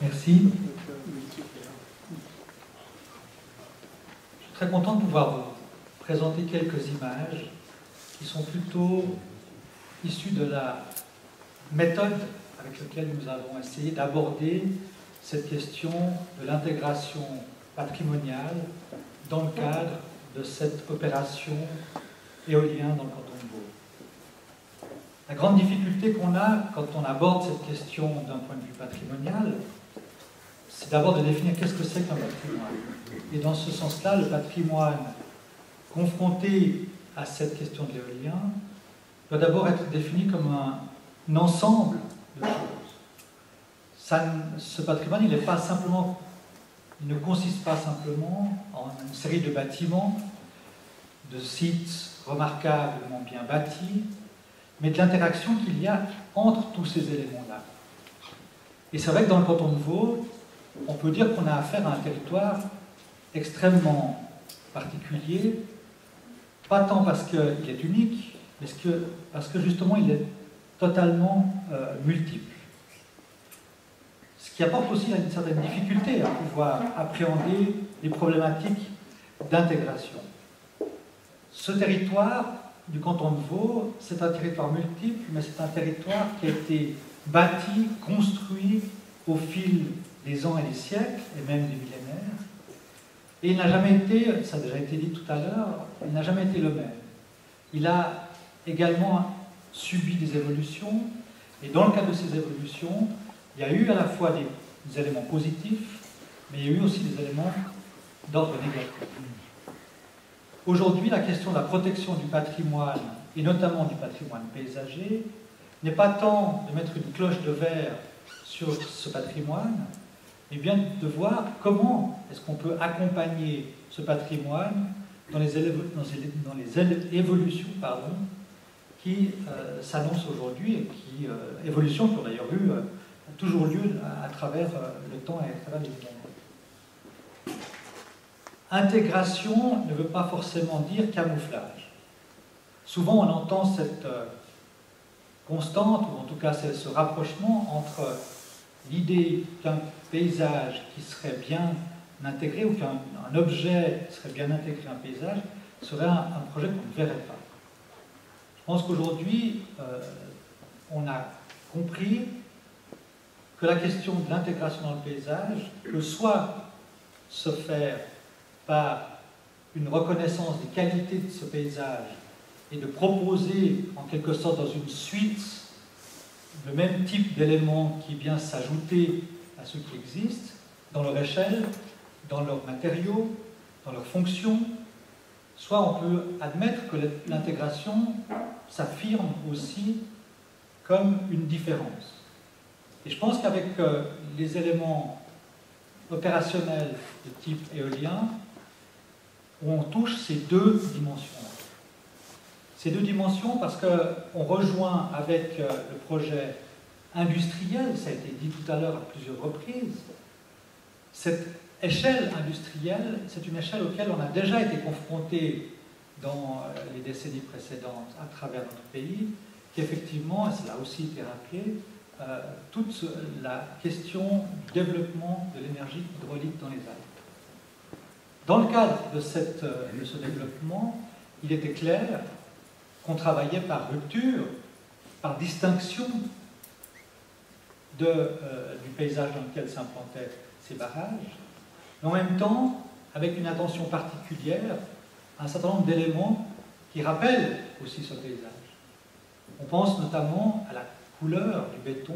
Merci. Je suis très content de pouvoir vous présenter quelques images qui sont plutôt issues de la méthode avec laquelle nous avons essayé d'aborder cette question de l'intégration patrimoniale dans le cadre de cette opération éolienne dans le canton de Vaud. La grande difficulté qu'on a quand on aborde cette question d'un point de vue patrimonial, c'est d'abord de définir qu'est-ce que c'est qu'un patrimoine. Et dans ce sens-là, le patrimoine confronté à cette question de l'éolien doit d'abord être défini comme un ensemble de choses. Ce patrimoine, il ne consiste pas simplement en une série de bâtiments, de sites remarquablement bien bâtis, mais de l'interaction qu'il y a entre tous ces éléments-là. Et c'est vrai que dans le canton de Vaud, on peut dire qu'on a affaire à un territoire extrêmement particulier, pas tant parce qu'il est unique, mais parce que justement il est totalement multiple. Ce qui apporte aussi une certaine difficulté à pouvoir appréhender les problématiques d'intégration. Ce territoire du canton de Vaud, c'est un territoire multiple, mais c'est un territoire qui a été bâti, construit au fil des ans et des siècles, et même des millénaires. Et il n'a jamais été, ça a déjà été dit tout à l'heure, il n'a jamais été le même. Il a également subi des évolutions, et dans le cadre de ces évolutions, il y a eu à la fois des éléments positifs, mais il y a eu aussi des éléments d'ordre négatif. Aujourd'hui, la question de la protection du patrimoine, et notamment du patrimoine paysager, n'est pas tant de mettre une cloche de verre sur ce patrimoine, mais bien de voir comment est-ce qu'on peut accompagner ce patrimoine dans les évolutions qui s'annoncent aujourd'hui, et évolutions qui ont d'ailleurs eu toujours lieu à travers le temps et à travers les millénaires. Intégration ne veut pas forcément dire camouflage. Souvent on entend cette constante, ou en tout cas ce rapprochement entre l'idée qu'un paysage qui serait bien intégré, ou qu'un objet serait bien intégré à un paysage, serait un projet qu'on ne verrait pas. Je pense qu'aujourd'hui, on a compris que la question de l'intégration dans le paysage peut soit se faire par une reconnaissance des qualités de ce paysage et de proposer en quelque sorte dans une suite le même type d'éléments qui vient s'ajouter à ceux qui existent, dans leur échelle, dans leurs matériaux, dans leurs fonctions. Soit on peut admettre que l'intégration s'affirme aussi comme une différence. Et je pense qu'avec les éléments opérationnels de type éolien, on touche ces deux dimensions-là. Ces deux dimensions parce qu'on rejoint avec le projet industriel, ça a été dit tout à l'heure à plusieurs reprises, cette échelle industrielle, c'est une échelle auquel on a déjà été confronté dans les décennies précédentes à travers notre pays, qui effectivement, et cela a aussi été rappelé, toute la question du développement de l'énergie hydraulique dans les Alpes. Dans le cadre de ce développement, il était clair qu'on travaillait par rupture, par distinction du paysage dans lequel s'implantaient ces barrages, mais en même temps, avec une attention particulière à un certain nombre d'éléments qui rappellent aussi ce paysage. On pense notamment à la couleur du béton,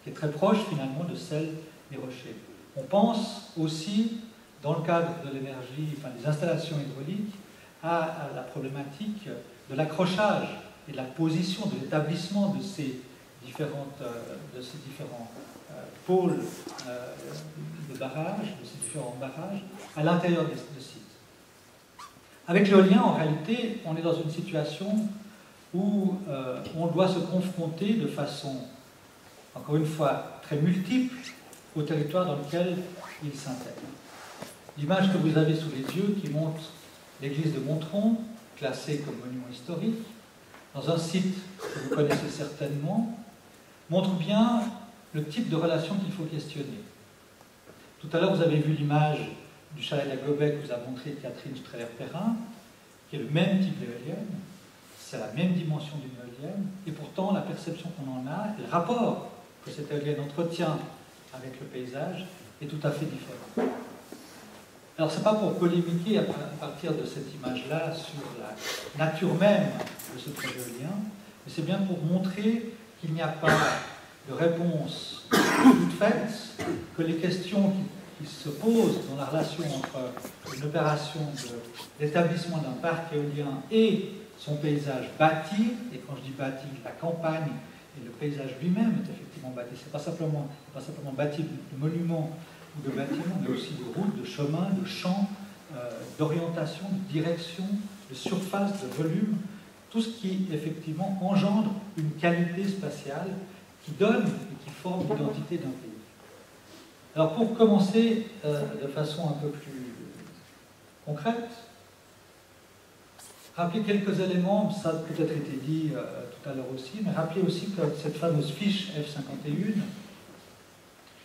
qui est très proche finalement de celle des rochers. On pense aussi, dans le cadre de l'énergie, des installations hydrauliques, à la problématique de l'accrochage et de la position, de l'établissement de ces différents pôles de barrages, de ces différents barrages, à l'intérieur des sites. Avec l'éolien, en réalité, on est dans une situation où on doit se confronter de façon, encore une fois, très multiple au territoire dans lequel il s'intègre. L'image que vous avez sous les yeux qui montre l'église de Montron, classée comme monument historique, dans un site que vous connaissez certainement, montre bien le type de relation qu'il faut questionner. Tout à l'heure, vous avez vu l'image du chalet de la Gobec que vous a montré Catherine Streller-Perrin, qui est le même type d'éolienne, c'est la même dimension d'une éolienne, et pourtant la perception qu'on en a, et le rapport que cette éolienne entretient avec le paysage est tout à fait différent. Alors, ce n'est pas pour polémiquer à partir de cette image-là sur la nature même de ce projet éolien, mais c'est bien pour montrer qu'il n'y a pas de réponse toute faite, que les questions qui se posent dans la relation entre une opération d'établissement d'un parc éolien et son paysage bâti, et quand je dis bâti, la campagne et le paysage lui-même est effectivement bâti. Ce n'est pas simplement bâti de monuments ou de bâtiments, mais aussi de routes, de chemins, de champs, d'orientation, de direction, de surface, de volume, tout ce qui effectivement engendre une qualité spatiale qui donne et qui forme l'identité d'un pays. Alors pour commencer de façon un peu plus concrète, rappelez quelques éléments, ça a peut-être été dit tout à l'heure aussi, mais rappelez aussi que cette fameuse fiche F51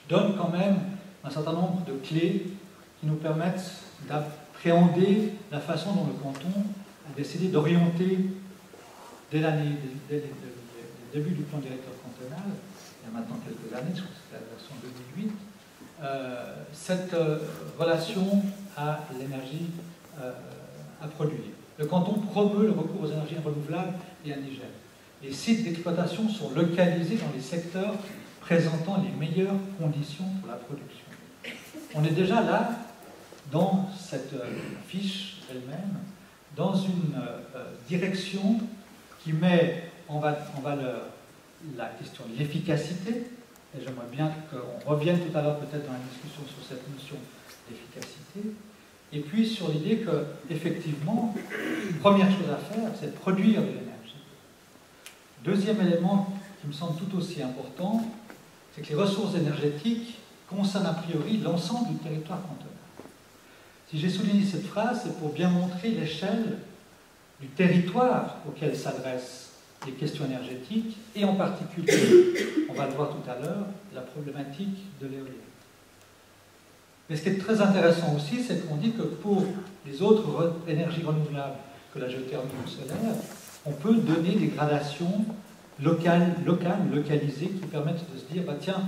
donne quand même un certain nombre de clés qui nous permettent d'appréhender la façon dont le canton a décidé d'orienter dès le début du plan directeur cantonal, il y a maintenant quelques années, je crois que c'était la version 2008, cette relation à l'énergie à produire. Le canton promeut le recours aux énergies renouvelables et indigènes. Les sites d'exploitation sont localisés dans les secteurs présentant les meilleures conditions pour la production. On est déjà là, dans cette fiche elle-même, dans une direction qui met en valeur la question de l'efficacité, et j'aimerais bien qu'on revienne tout à l'heure peut-être dans la discussion sur cette notion d'efficacité, et puis sur l'idée que, effectivement, une première chose à faire, c'est de produire de l'énergie. Deuxième élément qui me semble tout aussi important, c'est que les ressources énergétiques concernent a priori l'ensemble du territoire cantonal. Si j'ai souligné cette phrase, c'est pour bien montrer l'échelle du territoire auquel s'adressent les questions énergétiques, et en particulier, on va le voir tout à l'heure, la problématique de l'éolien. Mais ce qui est très intéressant aussi, c'est qu'on dit que pour les autres énergies renouvelables que la géothermie ou le solaire, on peut donner des gradations localisées, qui permettent de se dire, bah tiens,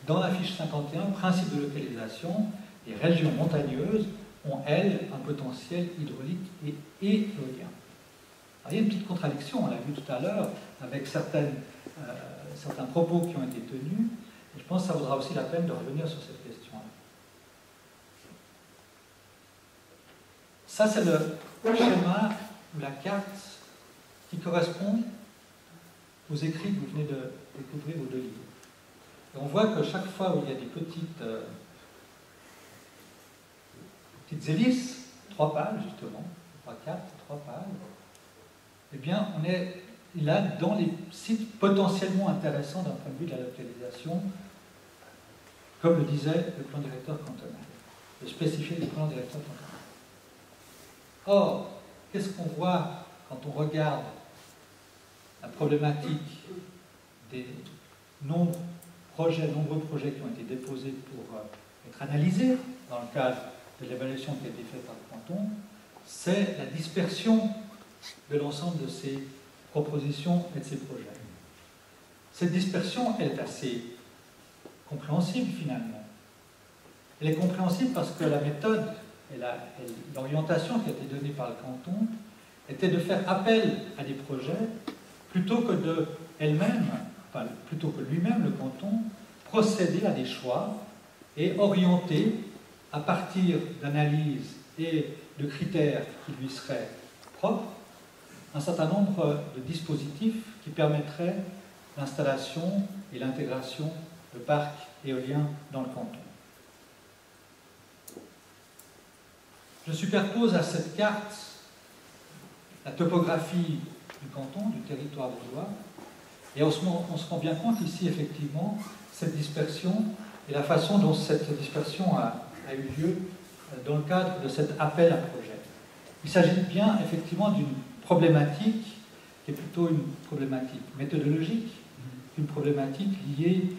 dans la fiche 51, principe de localisation, les régions montagneuses ont, elles, un potentiel hydraulique et éolien. Alors, il y a une petite contradiction, on l'a vu tout à l'heure, avec certains propos qui ont été tenus, et je pense que ça vaudra aussi la peine de revenir sur cette question-là. Ça, c'est le schéma ou la carte qui correspond aux écrits que vous venez de découvrir aux deux livres. Et on voit que chaque fois où il y a des petites hélices, 3 pages justement, pas 4, 3 pages, eh bien on est là dans les sites potentiellement intéressants d'un point de vue de la localisation, comme le disait le plan directeur cantonal, le spécifié du plan directeur cantonal. Or, qu'est-ce qu'on voit quand on regarde la problématique des nombreux projets qui ont été déposés pour être analysés dans le cadre de l'évaluation qui a été faite par le canton, c'est la dispersion de l'ensemble de ces propositions et de ces projets. Cette dispersion, elle est assez compréhensible finalement. Elle est compréhensible parce que la méthode et l'orientation qui a été donnée par le canton était de faire appel à des projets plutôt que plutôt que lui-même, le canton, procéder à des choix et orienter à partir d'analyses et de critères qui lui seraient propres un certain nombre de dispositifs qui permettraient l'installation et l'intégration de parcs éoliens dans le canton. Je superpose à cette carte la topographie du canton, du territoire vaudois, et on se rend bien compte ici, effectivement, cette dispersion et la façon dont cette dispersion a eu lieu dans le cadre de cet appel à projet. Il s'agit bien, effectivement, d'une problématique qui est plutôt une problématique méthodologique, une problématique liée